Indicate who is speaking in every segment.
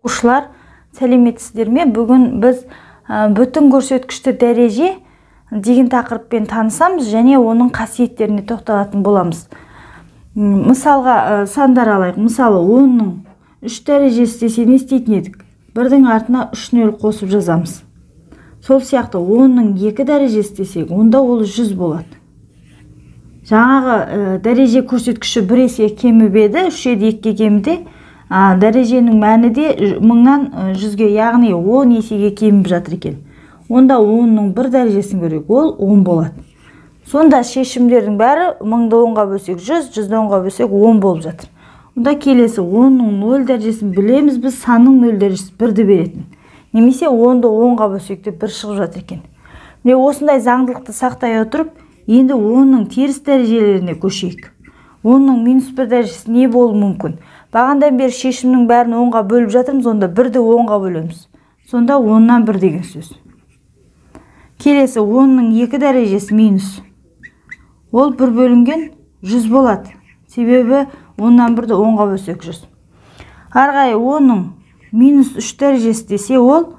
Speaker 1: Оқушылар, сәлеметсіздер ме? Бүгін біз бүтін көрсеткішті дәреже деген тақырыппен танысамыз және оның қасиеттеріне тоқталатын боламыз. Мысалға сандар алайық. Мысалы 10-ның 3 дәрежесі десе не істейтін едік? 1-дің артына 3 нөл қосып жазамыз. Сол сияқты 10-ның 2 дәрежесі десек, онда ол 100 болады. Жаңағы дәреже көрсеткіші 1 есе кеміп еді, 3-е 2-ге кемді. Дәреженің мәні де 1000-нан 100-ге, яғни 10 есеге кеміп жатыр екен. Онда 10-ның 1 дәрежесін көрейік, ол 10 болады. Сонда шешімдердің бәрі 1000-ды 10-ға бөлсек 100, 100-ды 10-ға бөлсек 10 болып жатыр. Онда келесі 10-ның 0 дәрежесін білеміз, біз санның 0 дәрежесі 1-ді беретін. Немесе 10-ды 10-ға бөлсек те 1 шығып жатыр екен. Міне осындай заңдылықты сақтай отырып, енді 10-ның теріс дәрежелеріне көшейік. 10-ның -1 дәрежесі не болуы мүмкін? Бағандан бері шешімнің бәрін 10-ға бөліп жатырмыз, онда 1-ді 10-ға бөлеміз. Сонда 10-нан 1 деген сөз. Келесі 10-ның 2 дәрежесі минус. Ол 1 бөлінген 100 болады. Себебі 10-нан 1-ді 10-ға бөлсек 100. Арғай 10-ның -3 дәрежесі десе, ол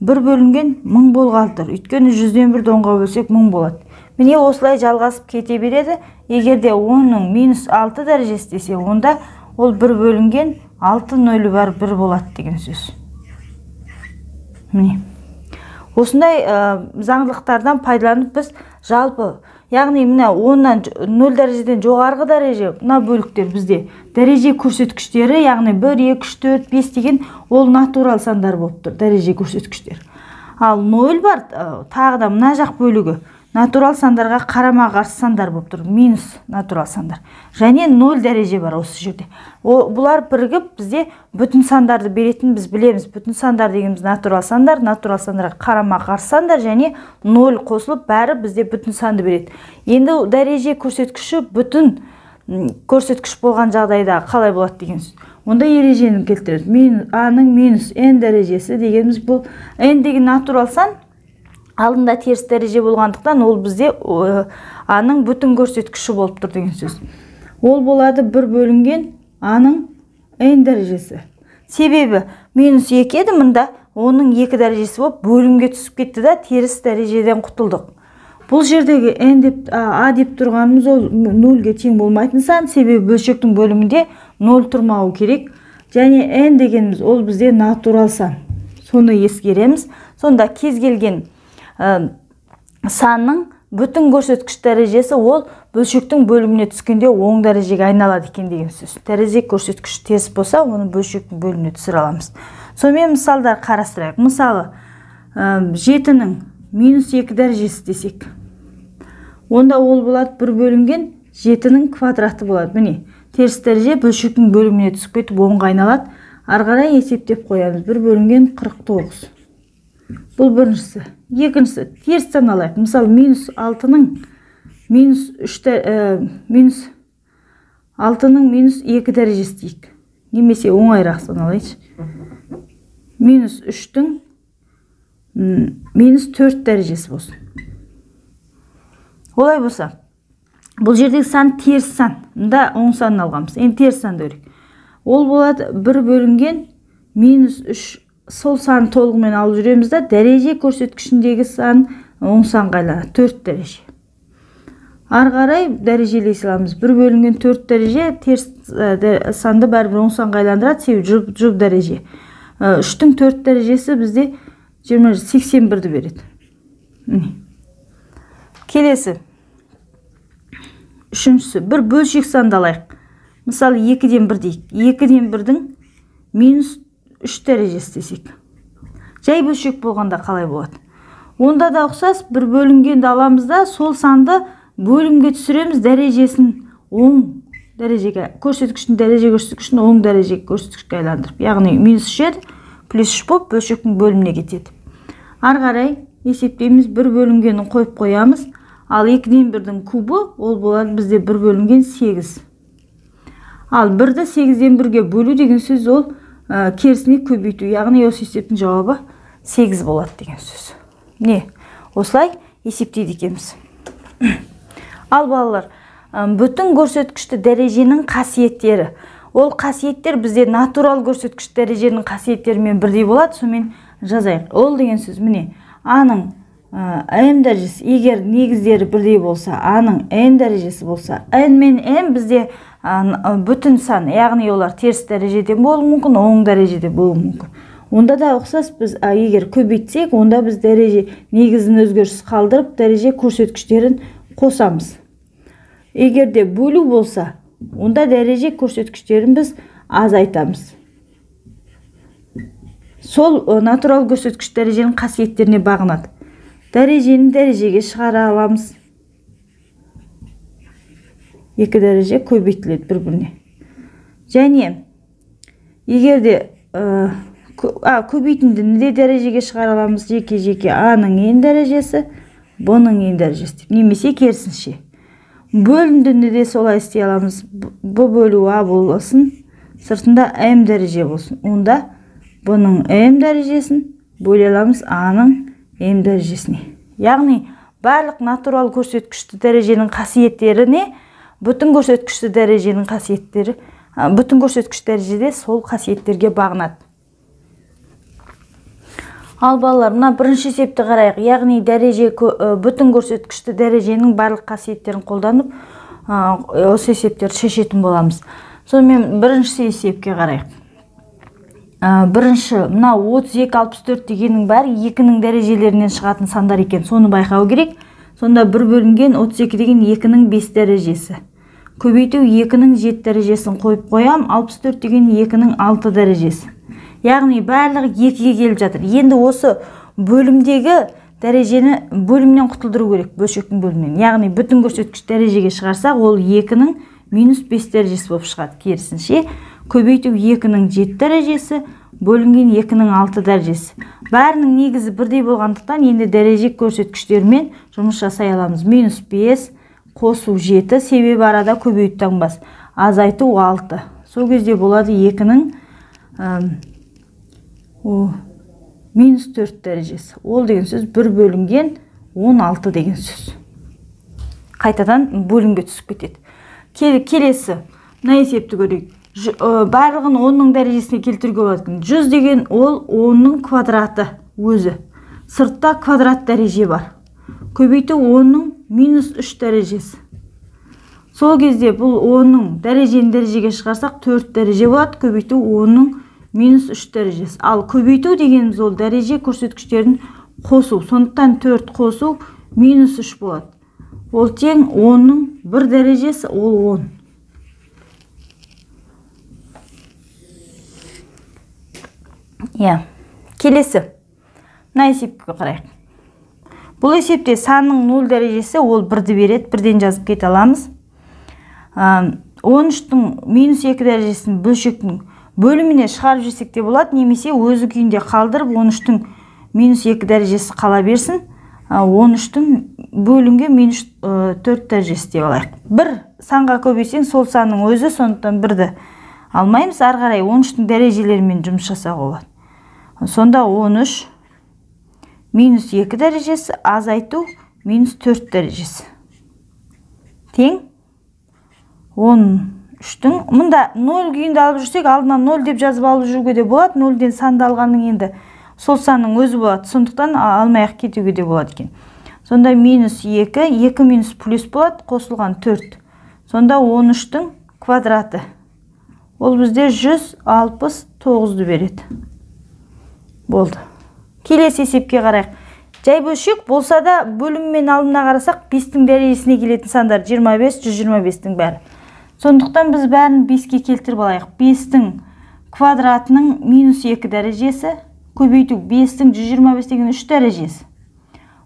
Speaker 1: 1 бөлінген 1000 болғалы тұр. Өйткені 100-ден 1-ді 10-ға бөлсек 1000 болады. Міне осылай жалғасып кете береді. Егерде 10-ның -6 дәрежесі десе, онда ол 1 бөлінген 6 нөлі бар 1 болады деген сөз. Міне. Осындай заңдылықтардан пайдаланып біз жалпы, яғни мына 10-нан 0 дәрежеден жоғарғы дәреже, мына бөліктер бізде дәреже көрсеткіштері, яғни 1, 2, 3, 4, 5 деген ол натурал сандар болып тұр, дәреже көрсеткіштер. Ал 0 бар, тағы да мына жақ бөлігі натурал сандарға қарама-қарсы сандар болып тұр, минус натурал сандар. Және 0 дәреже бар осы жерде. Бұлар бірігіп бізде бүтін сандарды беретін біз білеміз. Бүтін сандар дегеніміз натурал сандарға қарама-қарсы сандар және 0 қосылып бәрі бізде бүтін санды береді. Енді дәреже көрсеткіші бүтін көрсеткіш болған жағдайда қалай болады деген сөз. Онда ережені келтіреді. А-ның -n дәрежесі дегеніміз бұл n деген натурал сан, алдында теріс дәреже болғандықтан ол бізде А-ның бүтін көрсеткіші болып тұр деген сөз. Ол болады 1 бөлінген А-ның n дәрежесі. Себебі -2 еді, мұнда 10-ның 2 дәрежесі болып бөлімге түсіп кетті да, теріс дәрежеден құтылдық. Бұл жердегі А деп тұрғанымыз ол 0-ге тең болмайтын сан, себебі бөлшектің бөлімінде 0 тұрмауы керек. Және n дегеніміз ол бізде натурал сан. Соны ескереміз. Сонда кез келген санның бүтін көрсеткіш дәрежесі ол бөлшектің бөліміне түскенде оң дәрежеге айналады екен деген сөз. Дәреже көрсеткіш теріс болса, оны бөлшектің бөліміне түсіре аламыз. Сонымен мысалдар қарастырайық. Мысалы, 7-ның -2 дәрежесі десек. Онда ол болады 1 бөлінген 7-ның квадраты болады. Міне, теріс дәреже бөлшектің бөліміне түсіп кетіп оңға айналады. Арғарай есептеп қоямыз. 1 бөлінген 49. Бұл біріншісі. Екіншісі, терістен алайық. Мысалы, -6-ның -2 дәрежесі дейік. Немесе оңайырақ саналайыншы. -3-тің -4 дәрежесі болсын. Олай болса, бұл жердегі сан теріс сан. Мұнда оң санын алғанбыз. Енді теріс санды көрейік. Ол болады 1 бөлінген -3. Сол сан толығымен алып жүреміз да, дәреже көрсеткішіндегі сан оң санға айланады, 4 дәреже. Арғарай дәрежелей саламыз. 1 бөлінген 4 дәреже теріс санды бәрібір оң санға айландырады, себебі жұп дәреже. 3-тің 4 дәрежесі бізде 81-ді береді. Келесі. Үшіншісі, бір бөлшек санды алайық. Мысалы, 2-ден 1 дейік. 2-ден 1-дің -3 дәрежесі десек. Жай бөлшек болғанда қалай болады? Онда да ұқсас, 1 бөлінгенді аламыз да, сол санды бөлімге түсіреміз, дәрежесін оң дәрежеге, көрсеткішін дәреже көрсеткішін оң дәрежеге көрсеткішке айландырып. Яғни -3 + 3 болып бөлшектің бөліміне кетеді. Арғарай есептейміз, 1 бөлінгенін қойып қоямыз. Ал 2-ден 1-дің кубы, ол болады бізде 1 бөлінген 8. Ал 1-ді 8-ден 1-ге бөлу деген сөз ол керісіне көбейту, яғни осы есептің жауабы 8 болады деген сөз. Не? Осылай есептейді екенбіз. Ал балалар, бүтін көрсеткішті дәреженің қасиеттері. Ол қасиеттер бізде натурал көрсеткіш дәреженің қасиеттерімен бірдей болады. Сонымен жазайық. Ол деген сөз міне аның м дәрежесі егер негіздері бірдей болса, аның n дәрежесі болса, n мен m бізде бүтін сан, яғни олар теріс дәрежеде болуы мүмкін, оң дәрежеде болуы мүмкін. Онда да ұқсас, біз егер көбейтсек, онда біз дәреже негізін өзгеріс қалдырып, дәреже көрсеткіштерін қосамыз. Егер де бөлу болса, онда дәреже көрсеткіштерін біз азайтамыз. Сол натурал көрсеткіш дәреженің қасиеттеріне бағынады. Дәрежені дәрежеге шығара аламыз. 2 дәреже көбейтіледі бір-біріне. Және егер де көбейтіндіні де дәрежеге шығара аламыз. Жеке аның n дәрежесі, b-ның n дәрежесі. Немесе керісінше. Бөліндіні де солай істей аламыз. b бөлу a болсын, сыртында m дәреже болсын. Онда b-ның m дәрежесін бөле аламыз a-ның m дәрежесіне. Яғни барлық натурал көрсеткішті дәреженің қасиеттері не? Бүтін көрсеткішті дәреженің қасиеттері, бүтін көрсеткіш дәрежеде сол қасиеттерге бағынады. Ал балалар, мына бірінші есепті қарайық. Яғни бүтін көрсеткішті дәреженің барлық қасиеттерін қолданып, осы есептерді шешетін боламыз. Сонымен бірінші есепке қарайық. Бірінші, мына 32-64 дегеннің бәрі 2-нің дәрежелерінен шығатын сандар екен. Соны байқау керек. Сонда 1 бөлінген 32 деген 2-нің 5 дәрежесі. Көбейту 2-нің 7 дәрежесін қойып қоям, 64 деген 2-нің 6 дәрежесі. Яғни барлығы 2-ге келіп жатыр. Енді осы бөлімдегі дәрежені бөлімнен құтылдыру керек, бөлшектің бөлімінен. Яғни бүтін көрсеткіш дәрежеге шығарсақ, ол 2-нің -5 дәрежесі болып шығады. Керісінше, көбейту 2-нің 7 дәрежесі, бөлінген 2-нің 6 дәрежесі. Бәрінің негізі бірдей болғандықтан, енді дәреже көрсеткіштермен жұмыс жасай аламыз. -5, қосу 7, себебі арада көбейту таңбас. Азайту 6. Сол кезде болады 2-нің -4 дәрежесі. Ол деген сөз 1 бөлінген 16 деген сөз. Қайтадан бөлімге түсіп кетеді. Келесі, мына есепті көрейік. Барлығын 10-ның дәрежесіне келтіруге болады. 100 деген ол 10-ның квадраты өзі. Сыртта квадрат дәреже бар. Көбейту 10-ның -3 дәрежесі. Сол кезде бұл 10-ның дәрежеге шығарсақ 4 дәреже болады. Көбейту 10-ның -3 дәрежесі. Ал көбейту дегеніміз ол дәреже көрсеткіштерін қосу. Сондықтан 4 қосу -3 болады. Ол тең 10-ның 1 дәрежесі, ол 10. Келесі. Мына есепке қарайық. Бұл есепте санның 0 дәрежесі ол 1-ді береді. 1-ден жазып кете аламыз. 13-тің -2 дәрежесін бөлшектің бөліміне шығарып жесек те болады, немесе өзі күйінде қалдырып 13-тің -2 дәрежесі қала берсін. 13-тің бөлінген -4 дәрежесі деп алайық. Bir санға көбейсең, сол санның өзі, сондықтан 1-ді алмаймыз. Ары қарай 13-тің дәрежелерімен жұмыс жасауға болады. Сонда 13 -2 дәрежесі, азайту -4 дәрежесі. Тең 13-тің, мұнда 0 күйінде алып жүрсек, алдынан 0 деп жазып алып жүруге де болады. 0-ден санды алғанның енді сол санның өзі болады. Сондықтан алмай-ақ кетуге де болады екен. Сонда -2, 2 минус плюс болады, қосылған 4. Сонда 13-тің квадраты. Ол бізде 169-ді береді. Болды. Келесі есепке қарайық. Жай бөлшек болса да бөліммен алдына қарасақ 5-тің дәрежесіне келетін сандар 25, 125-тің бәрі. Сондықтан біз бәрін 5-ке келтіріп алайық. 5-тің квадратының -2 дәрежесі, көбейту 5-тің 125 деген 3 дәрежесі.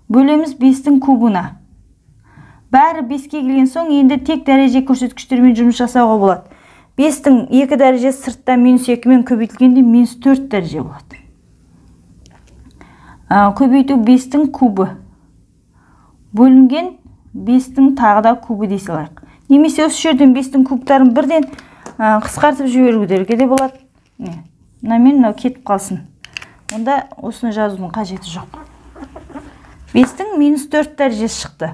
Speaker 1: Бөлеміз 5-тің кубына. Бәрі 5-ке келген соң енді тек дәреже көрсеткіштермен жұмыс жасауға болады. 5-тің 2 дәрежесі сыртта -2 мен көбейтілгенде -4 дәреже болады. Көбейту 5-тің кубы. Бөлінген 5-тің тағы да кубы дей салайық. Немесе осы жерден 5-тің кубтарын бірден қысқартып жіберуге де болады. Мына кетіп қалсын. Онда осыны жазудың қажеті жоқ. 5-тің -4 дәрежесі шықты.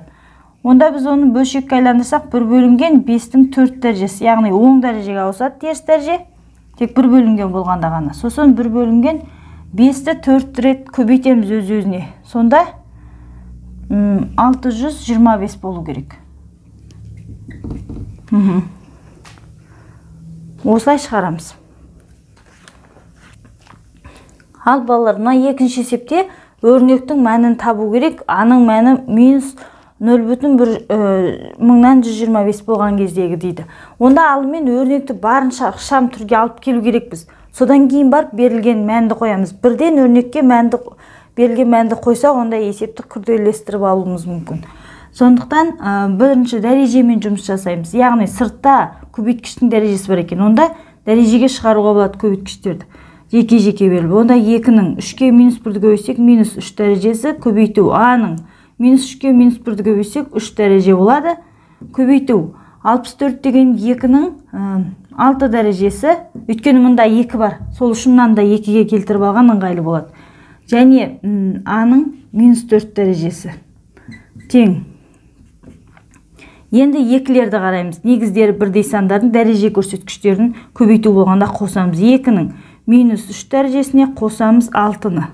Speaker 1: Онда біз оны бөлшекке айландырсақ 1 бөлінген 5-тің 4 дәрежесі, яғни 10 дәрежеге ауысады теріс дәреже. Тек 1 бөлінген болғанда ғана. Сосын 1 бөлінген 5-ті 4 рет көбейтеміз өз-өзіне. Сонда 625 болу керек. Осылай шығарамыз. Ал балалар, мына екінші есепте өрнектің мәнін табу керек. Аның мәні минус 0,125 болған кездегі дейді. Онда алдымен өрнекті барынша ықшам түрге алып келу керекпіз. Содан кейін барып берілген мәнді қоямыз. Бірден өрнекке берілген мәнді қойсақ, онда есепті күрделестіріп алуымыз мүмкін. Сондықтан бірінші дәрежемен жұмыс жасаймыз. Яғни сыртта көбейткіштің дәрежесі бар екен. Онда дәрежеге шығаруға болады көбейткіштерді. Жеке-жеке беріліп. Онда 2-нің 3-ке минус 1-ді көбейсек, минус 3 дәрежесі. Көбейту А-ның минус 3-ке минус 1-ді көбейсек, 3 дәреже болады. Көбейту 64 деген 2-нің 6 дәрежесі. Өйткені мұнда 2 бар. Сол үшіннан да 2-ге келтіріп алған ыңғайлы болады. Және А-ның минус 4 дәрежесі. Тең. Енді екілерді қараймыз. Негіздері бірдей сандардың дәреже көрсеткіштерін көбейту болғанда қосамыз. 2-нің минус 3 дәрежесіне қосамыз 6-ны.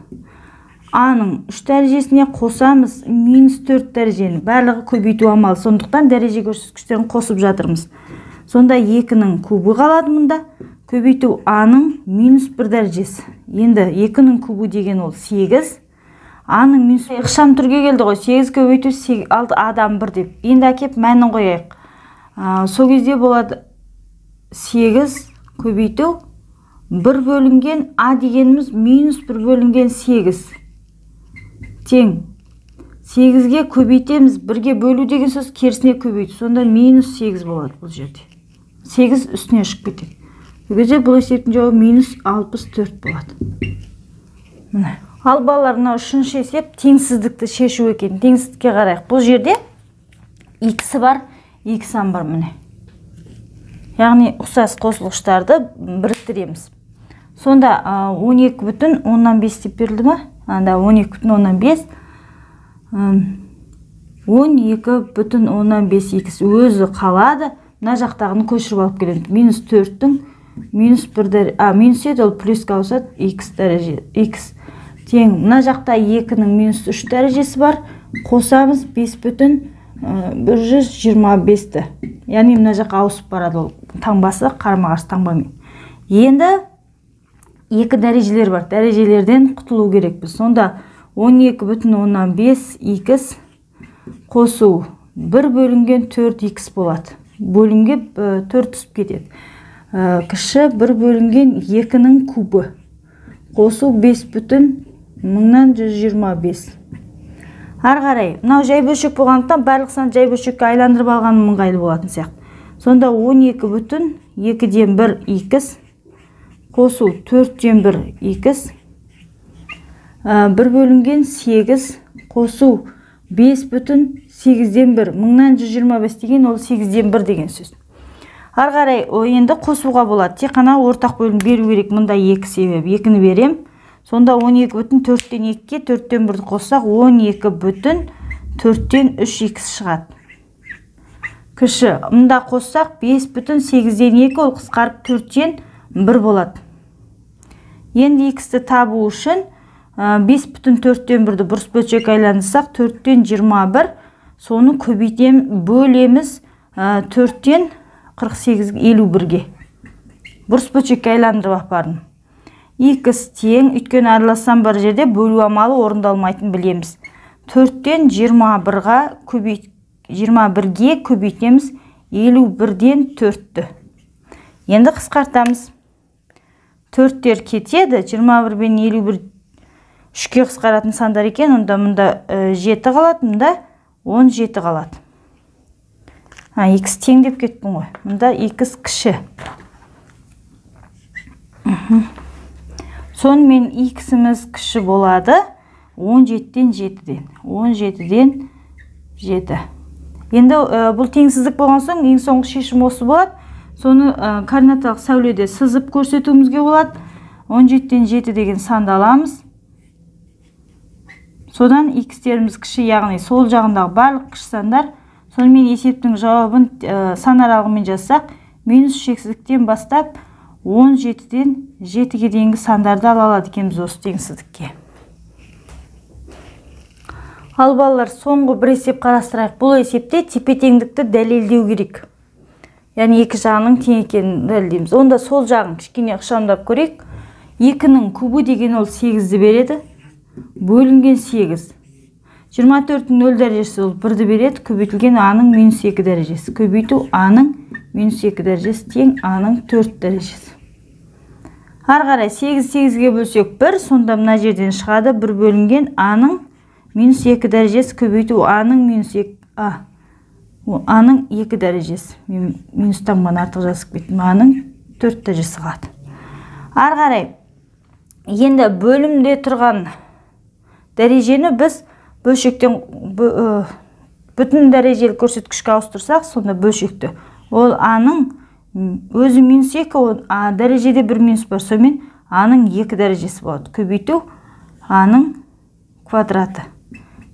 Speaker 1: А-ның 3 дәрежесіне қосамыз минус 4 дәрежені. Барлығы көбейту амалы. Сондықтан дәреже көрсеткіштерін қосып жатырмыз. Сонда 2-нің кубы қалады мұнда. Көбейту А-ның минус 1 дәрежесі. Енді 2-нің кубы деген ол 8. А-ның минус ықшам түрге келді ғой. 8 көбейту 6 А-дан 1 деп. Енді әкеп мәнін қояйық. Сол кезде болады 8 көбейту 1 бөлінген А дегеніміз минус 1 бөлінген 8. Тең. 8-ге көбейтеміз. 1-ге бөлу деген сөз керісіне көбейту. Сонда минус 8 болады бұл жерде. 8 үстіне шығып кетеді. Бұл есептің жауабы минус 64 болады. Міне. Ал балалар, мына үшінші есеп теңсіздікті шешу екен. Теңсіздікке қарайық. Бұл жерде x-і бар, x-ан бар міне. Яғни ұқсас қосылғыштарды біріктіреміз. Сонда 12,5 деп берілді ме? Анда 12,5. 12,5 x өзі қалады. Мына жақтағыны көшіріп алып келеді. Минус 4-тің минус 1 дәрежесі. Минус еді, ол плюске ауысады x дәреже. X. Тең, мына жақта 2-нің минус 3 дәрежесі бар. Қосамыз 5,125-ті. Яғни мына жаққа ауысып барады ол. Таңбасы қарама-қарсы таңбамен. Енді 2 дәрежелер бар. Дәрежелерден құтылу керекпіз. Сонда 12,5 x қосу 1 бөлінген 4x болады. Бөлінге 4 түсіп кетеді. Кіші 1 бөлінген 2-нің кубы. Қосу 5,125. Ары қарай, мынау жай бөлшек болғандықтан барлық сан жай бөлшекке айландырып алғаным ыңғайлы болатын сияқты. Сонда 12,2-ден 1 x қосу 4-ден 1 x 1 бөлінген 8 қосу 5,8-ден 1 1125 деген ол 8-ден 1 деген сөз. Ары қарай енді қосуға болады. Тек қана ортақ бөлім беру керек. Мұнда 2 себеп. 2-ні берем. Сонда 12,4-ден 2-ге 4-ден 1-ді қоссақ 12,4-ден 3x шығады. Кіші. Мұнда қоссақ 5,8-ден 2 ол қысқарып 4-ден 1 болады. Енді x-ті табу үшін 5,4-ден 1-ді бұрыс бөлшек айландырсақ 4-ден 21. Соны көбейтем, бөлеміз 4-ден 48-51-ге. Бұрыс бөлшекке айландырып апардым. X тең, өйткені аралассам бар жерде бөлу амалы орындалмайтын білеміз. 4-ден 21-ге көбейтеміз 51-ден 4-ті. Енді қысқартамыз. 4-тер кетеді, 21 бен 51 3-ке қысқаратын сандар екен, онда мұнда 7 қалады, мұнда 17 қалады. X тең деп кеттім ғой. Мұнда X кіші. Сонымен X-іміз кіші болады 17-ден 7-ден. 17-ден 7. Енді бұл теңсіздік болған соң, ең соңғы шешім осы болады. Соны координаталық сәуледе сызып көрсетуімізге болады. 17-ден 7 деген санды аламыз. Содан X-теріміз кіші, яғни сол жағындағы барлық кіші сандар Сонымен есептің жауабын сан аралығымен жазсақ, минус шексіздіктен бастап 17-ден 7-ге дейінгі сандарды ала алады екенбіз осы теңсіздікке. Ал балалар, соңғы бір есеп қарастырайық. Бұл есепте тепе-теңдікті дәлелдеу керек. Яғни екі жағының тең екенін дәлелдейміз. Онда сол жағын кішкене ықшамдап көрейік. 2-ның кубы деген ол 8-ді береді. Бөлінген 8. 24-дің 0 дәрежесі ол 1-ді береді. Көбейтілген А-ның минус 2 дәрежесі. Көбейту А-ның минус 2 дәрежесі тең А-ның 4 дәрежесі. Ары қарай 8-8-ге бөлсек 1, сонда мына жерден шығады 1 бөлінген А-ның минус 2 дәрежесі көбейту А-ның минус 2 А-ның 2 дәрежесі. Мен минустан ғана артық жазып кеттім. А-ның 4 дәрежесі қалады. Ары қарай енді бөлімде тұрған дәрежені біз бөлшектен бүтін дәрежелі көрсеткішке ауыстырсақ, сонда бөлшекті. Ол А-ның өзі минус 2, дәрежеде бір минус бар, сонымен А-ның 2 дәрежесі болады. Көбейту А-ның квадраты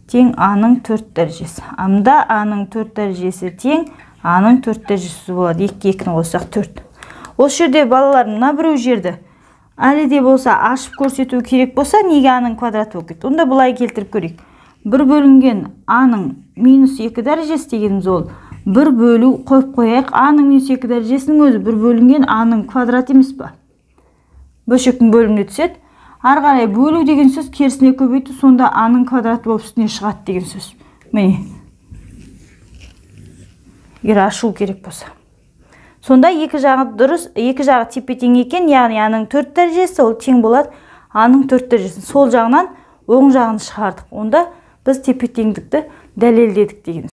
Speaker 1: тең А-ның 4 дәрежесі. Амда А-ның 4 дәрежесі тең А-ның 4 дәрежесі болады. 2-2-ні қоссақ 4. Осы жерде балалар мына біреу жерді әлі де болса ашып көрсету керек болса, неге А-ның квадраты болып кетті? Онда бұлай келтіріп көрейік. 1 бөлінген А-ның минус 2 дәрежесі дегеніміз ол 1 бөлу қойып қояйық. А-ның минус 2 дәрежесінің өзі 1 бөлінген А-ның квадрат емес па? Бөлшектің бөліміне түседі. Ары қарай бөлу деген сөз керісіне көбейту, сонда А-ның квадраты болып үстіне шығады деген сөз. Міне. Егер ашу керек болса. Сонда екі жағы дұрыс, екі жағы тепе-тең екен, яғни А-ның 4 дәрежесі ол тең болады А-ның 4 дәрежесі. Сол жағынан оң жағын шығардық. Онда біз тепе-теңдікті дәлелдедік деген.